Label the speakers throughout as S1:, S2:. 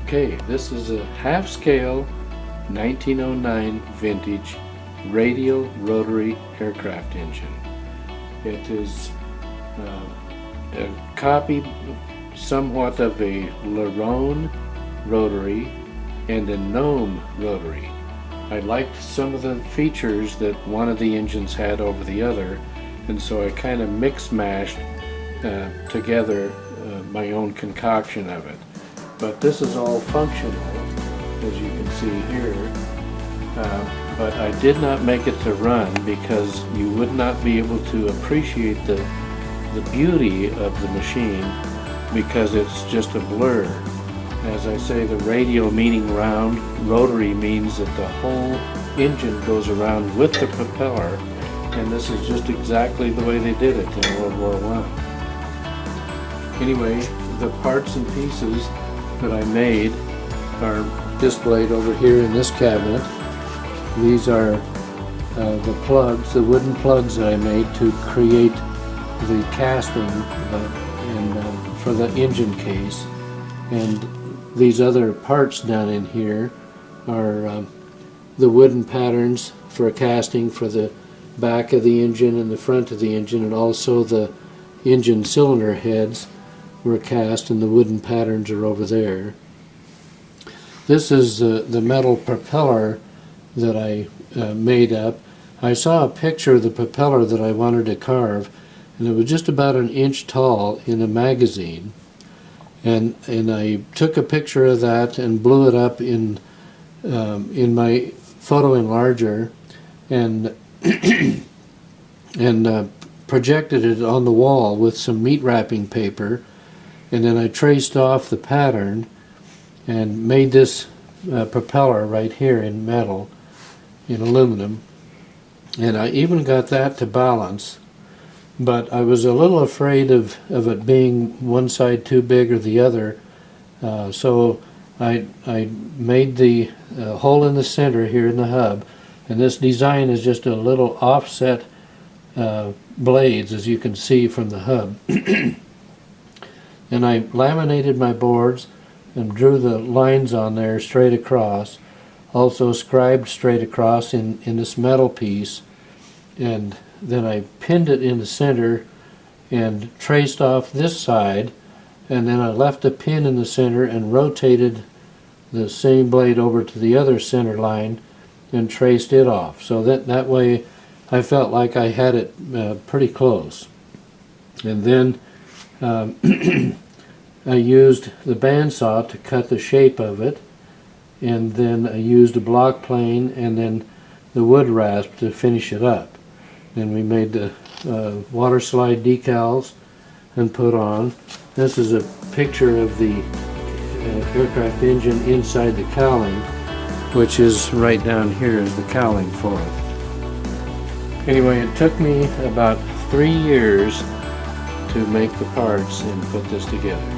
S1: Okay, this is a half-scale 1909 vintage radial rotary aircraft engine. It is a copy somewhat of a Larone rotary and a Gnome rotary. I liked some of the features that one of the engines had over the other, and so I kind of mix-mashed together my own concoction of it. But this is all functional, as you can see here, but I did not make it to run because you would not be able to appreciate the beauty of the machine because it's just a blur. As I say, the radial meaning round, rotary means that the whole engine goes around with the propeller, and this is just exactly the way they did it in World War I. Anyway, the parts and pieces that I made are displayed over here in this cabinet. These are the plugs, the wooden plugs that I made to create the casting for the engine case. And these other parts down in here are the wooden patterns for casting for the back of the engine and the front of the engine, and also the engine cylinder heads were cast, and the wooden patterns are over there. This is the metal propeller that I made up. I saw a picture of the propeller that I wanted to carve, and it was just about an inch tall in a magazine. And I took a picture of that and blew it up in my photo enlarger and projected it on the wall with some meat wrapping paper. And then I traced off the pattern and made this propeller right here in metal, in aluminum. And I even got that to balance, but I was a little afraid of it being one side too big or the other. So I made the hole in the center here in the hub, and this design is just a little offset blades, as you can see from the hub. And I laminated my boards and drew the lines on there straight across, also scribed straight across in this metal piece, and then I pinned it in the center and traced off this side, and then I left a pin in the center and rotated the same blade over to the other center line and traced it off. So that way I felt like I had it pretty close. And then I used the bandsaw to cut the shape of it, and then I used a block plane and then the wood rasp to finish it up. Then we made the water slide decals and put on. This is a picture of the aircraft engine inside the cowling, which is right down here is the cowling for it. Anyway, it took me about 3 years to make the parts and put this together.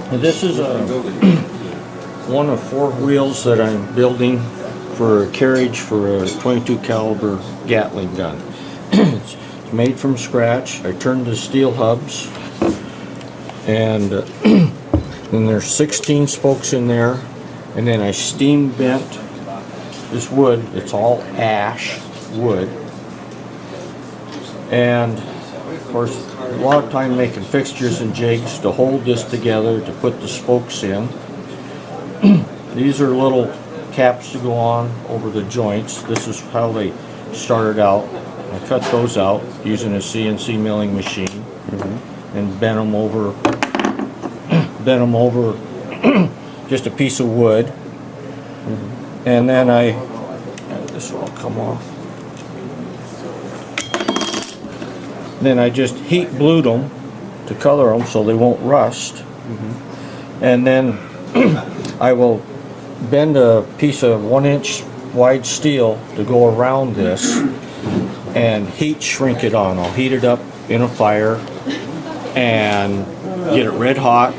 S2: This is one of 4 wheels that I'm building for a carriage for a 22 caliber Gatling gun. It's made from scratch. I turned the steel hubs, and then there's 16 spokes in there, and then I steam bent this wood. It's all ash wood, and of course a lot of time making fixtures and jigs to hold this together to put the spokes in. These are little caps to go on over the joints. This is how they started out. I cut those out using a CNC milling machine and bent them over just a piece of wood. And then this will come off. Then I just heat blued them to color them so they won't rust. And then I will bend a piece of 1-inch wide steel to go around this and heat shrink it on. I'll heat it up in a fire and get it red hot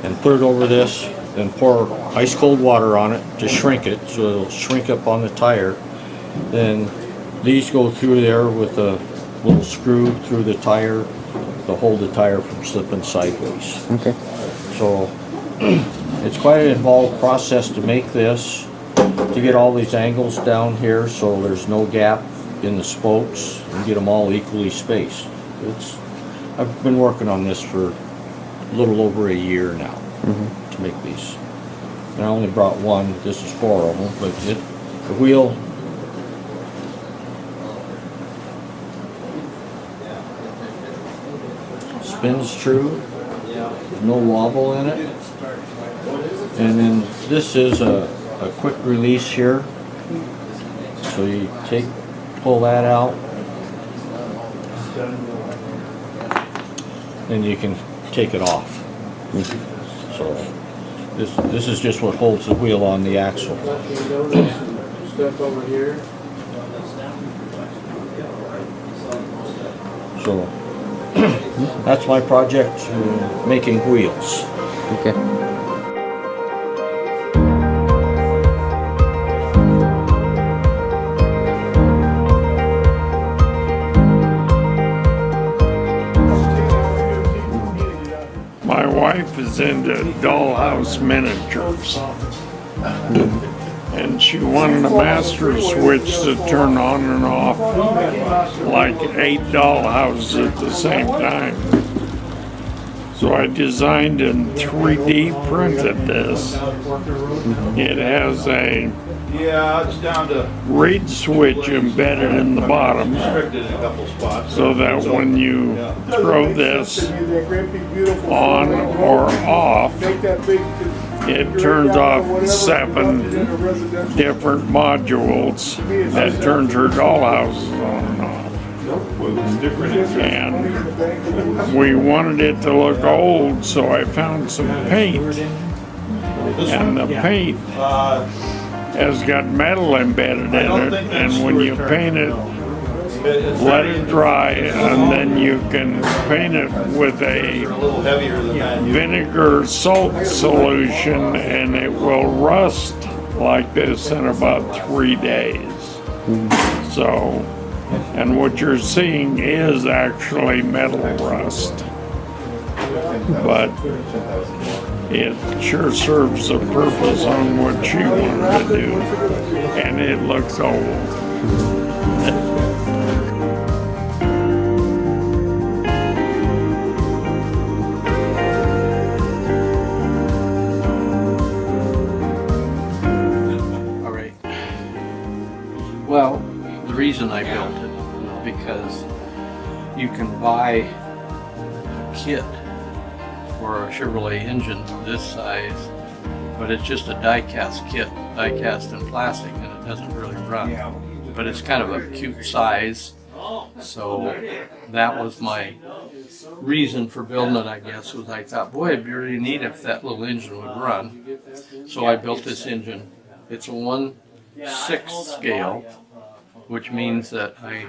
S2: and put it over this and pour ice cold water on it to shrink it so it'll shrink up on the tire. Then these go through there with a little screw through the tire to hold the tire from slipping sideways.
S3: Okay.
S2: So it's quite an involved process to make this, to get all these angles down here so there's no gap in the spokes and get them all equally spaced. I've been working on this for a little over a year now to make these. And I only brought one. This is 4 of them, but the wheel spins true. There's no wobble in it. And then this is a quick release here. So you pull that out, and you can take it off. So this is just what holds the wheel on the axle.
S1: Step over here.
S2: So that's my project, making wheels.
S3: Okay.
S4: My wife is into dollhouse miniatures. And she wanted a master switch to turn on and off like 8 dollhouses at the same time. So I designed and 3D printed this. It has a
S5: it's down to
S4: reed switch embedded in the bottom
S5: restricted in a couple spots.
S4: so that when you throw this on or off, it turns off 7 different modules that turns her dollhouses on and off. And we wanted it to look old, so I found some paint. And the paint has got metal embedded in it, and when you paint it, let it dry, and then you can paint it with a
S5: little heavier than that.
S4: vinegar salt solution, and it will rust like this in about 3 days. So, and what you're seeing is actually metal rust, but it sure serves a purpose on what she wanted to do, and it looks old.
S6: Well, the reason I built it was because you can buy a kit for a Chevrolet engine this size, but it's just a die-cast kit, die-cast in plastic, and it doesn't really run. But it's kind of a cute size, so that was my reason for building it, I guess, was I thought, boy, it'd be really neat if that little engine would run. So I built this engine. It's a 1/6 scale, which means that I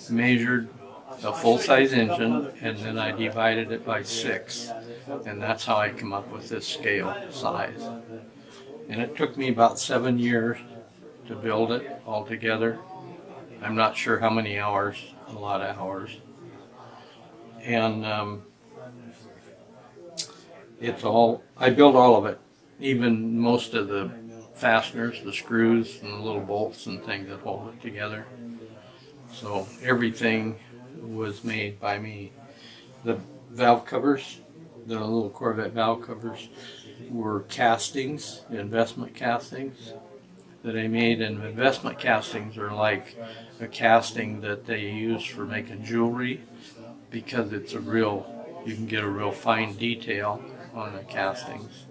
S6: measured a full-size engine and then I divided it by 6, and that's how I come up with this scale size. And it took me about 7 years to build it all together. I'm not sure how many hours, a lot of hours. And I built all of it, even most of the fasteners, the screws and the little bolts and things that hold it together. So everything was made by me. The valve covers, the little Corvette valve covers, were castings, investment castings that I made. And investment castings are like a casting that they use for making jewelry, because it's you can get a real fine detail on the castings.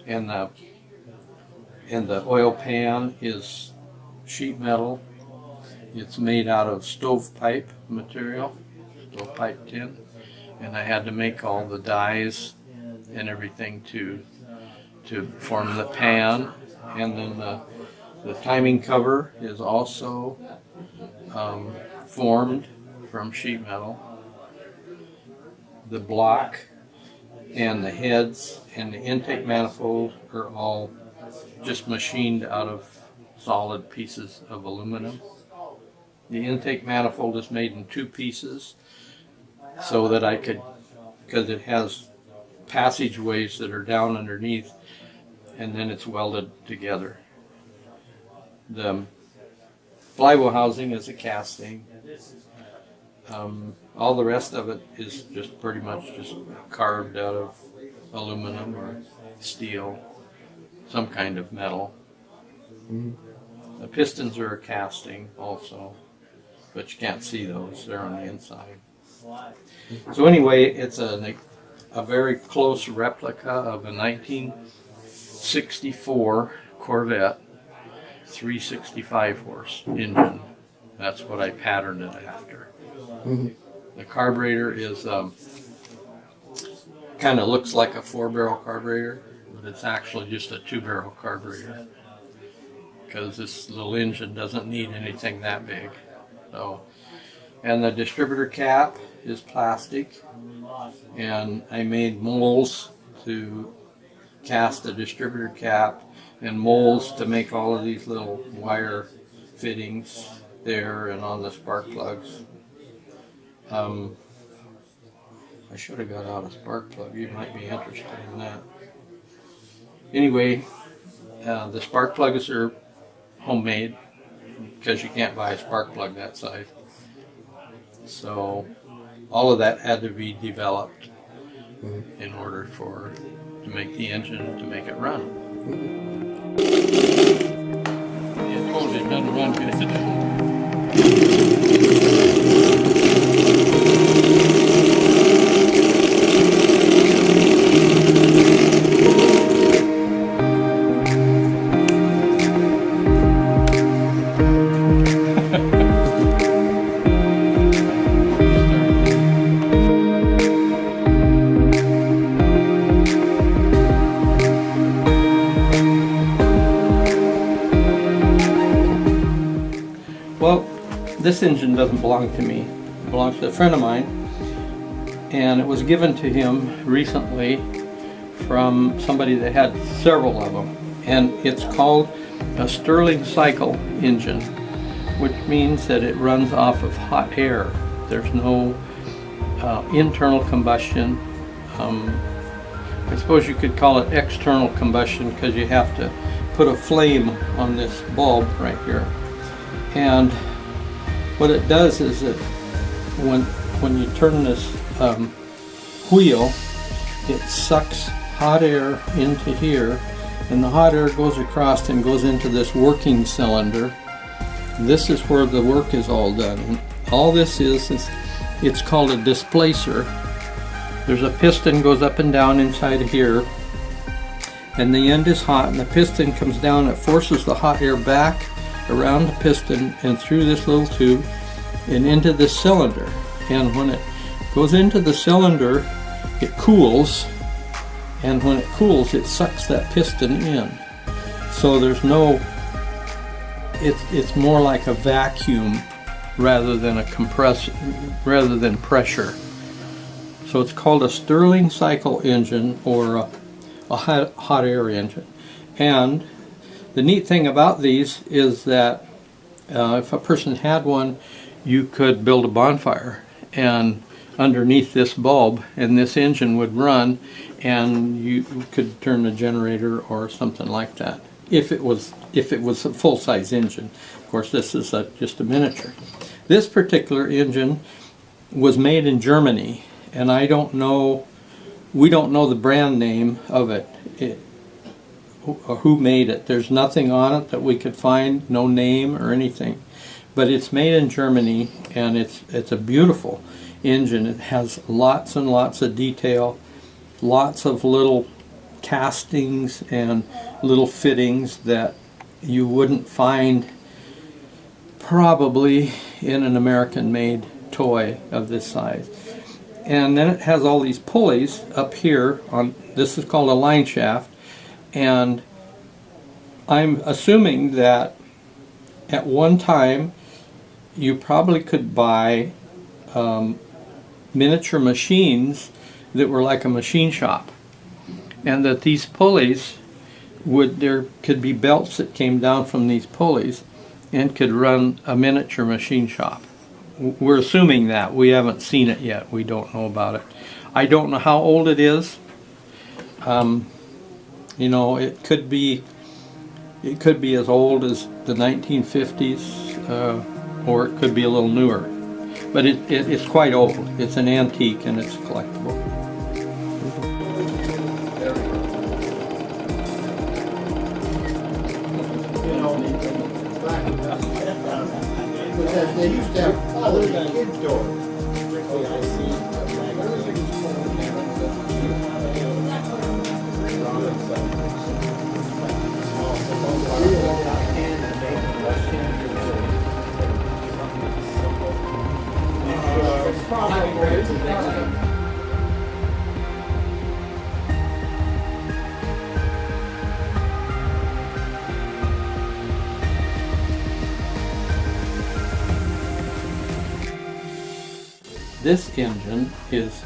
S6: And the oil pan is sheet metal. It's made out of stovepipe material, stovepipe tin, and I had to make all the dies and everything to form the pan. And then the timing cover is also formed from sheet metal. The block and the heads and the intake manifold are all just machined out of solid pieces of aluminum. The intake manifold is made in 2 pieces so that I could, because it has passageways that are down underneath, and then it's welded together. The flywheel housing is a casting. All the rest of it is just pretty much just carved out of aluminum or steel, some kind of metal. The pistons are a casting also, but you can't see those, they're on the inside. So anyway, it's a very close replica of a 1964 Corvette 365 horse engine. That's what I patterned it after. The carburetor is kind of looks like a 4-barrel carburetor, but it's actually just a 2-barrel carburetor because this little engine doesn't need anything that big. So, and the distributor cap is plastic, and I made molds to cast the distributor cap and molds to make all of these little wire fittings there and on the spark plugs. I should have got out a spark plug. You might be interested in that. Anyway, the spark plugs are homemade because you can't buy a spark plug that size. So all of that had to be developed in order to make the engine, to make it run. It totally doesn't run good. Well, this engine doesn't belong to me. It belongs to a friend of mine, and it was given to him recently from somebody that had several of them. And it's called a Stirling cycle engine, which means that it runs off of hot air. There's no internal combustion. I suppose you could call it external combustion because you have to put a flame on this bulb right here. And what it does is that when you turn this wheel, it sucks hot air into here, and the hot air goes across and goes into this working cylinder. This is where the work is all done. And all this is it's called a displacer. There's a piston goes up and down inside of here, and the end is hot, and the piston comes down, it forces the hot air back around the piston and through this little tube and into this cylinder. And when it goes into the cylinder, it cools, and when it cools, it sucks that piston in. So there's no, it's more like a vacuum rather than a rather than pressure. So it's called a Stirling cycle engine, or a hot air engine. And the neat thing about these is that if a person had one, you could build a bonfire and underneath this bulb, and this engine would run, and you could turn a generator or something like that. If it was a full-size engine. Of course, this is just a miniature. This particular engine was made in Germany, and we don't know the brand name of it. Who made it. There's nothing on it that we could find, no name or anything. But it's made in Germany, and it's a beautiful engine. It has lots and lots of detail, lots of little castings and little fittings that you wouldn't find probably in an American-made toy of this size. And then it has all these pulleys up here on, this is called a line shaft, and I'm assuming that at one time you probably could buy miniature machines that were like a machine shop, and that these pulleys there could be belts that came down from these pulleys and could run a miniature machine shop. We're assuming that. We haven't seen it yet. We don't know about it. I don't know how old it is. You know, it could be as old as the 1950s, or it could be a little newer. But it's quite old. It's an antique and it's collectible.
S3: They used to have other kids' doors.
S6: This engine is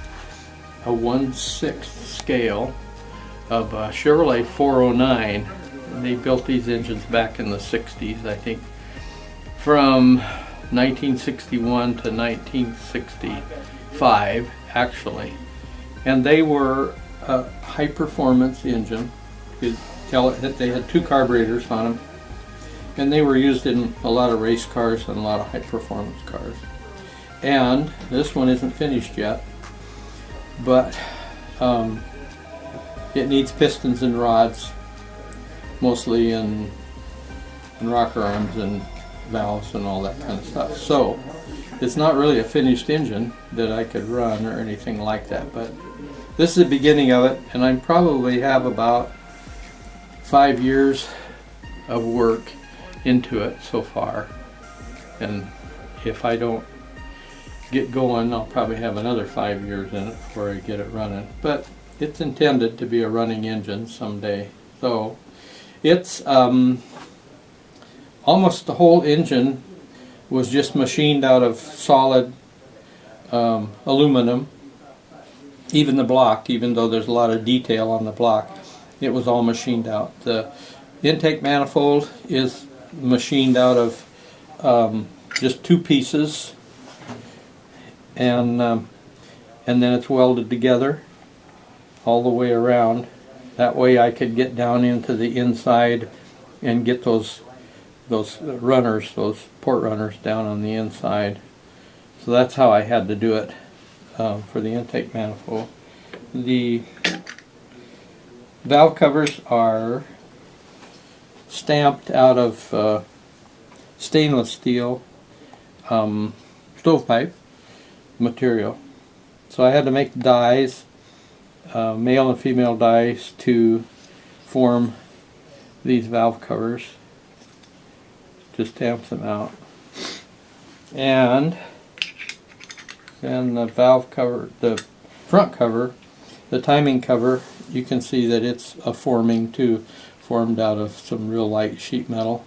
S6: a 1/6 scale of a Chevrolet 409. They built these engines back in the 60s, I think, from 1961 to 1965, actually. And they were a high-performance engine. You could tell it that they had 2 carburetors on them, and they were used in a lot of race cars and a lot of high-performance cars. And this one isn't finished yet, but it needs pistons and rods, mostly in rocker arms and valves and all that kind of stuff. So it's not really a finished engine that I could run or anything like that, but this is the beginning of it, and I probably have about 5 years of work into it so far. And if I don't get going, I'll probably have another 5 years in it before I get it running. But it's intended to be a running engine someday. So it's almost the whole engine was just machined out of solid aluminum. Even the block, even though there's a lot of detail on the block, it was all machined out. The intake manifold is machined out of just 2 pieces, and then it's welded together all the way around. That way I could get down into the inside and get those runners, those port runners down on the inside. So that's how I had to do it for the intake manifold. The valve covers are stamped out of stainless steel stovepipe material. So I had to make dies, male and female dies, to form these valve covers. Just stamp them out. And then the valve cover, the front cover, the timing cover, you can see that it's a forming too, formed out of some real light sheet metal.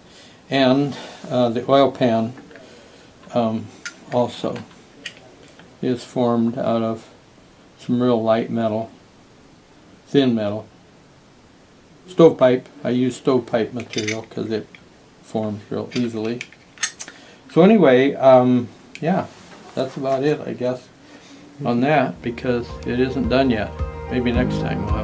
S6: And the oil pan also is formed out of some real light metal, thin metal. Stovepipe, I use stovepipe material because it forms real easily. So anyway, yeah, that's about it, I guess, on that, because it isn't done yet. Maybe next time we'll have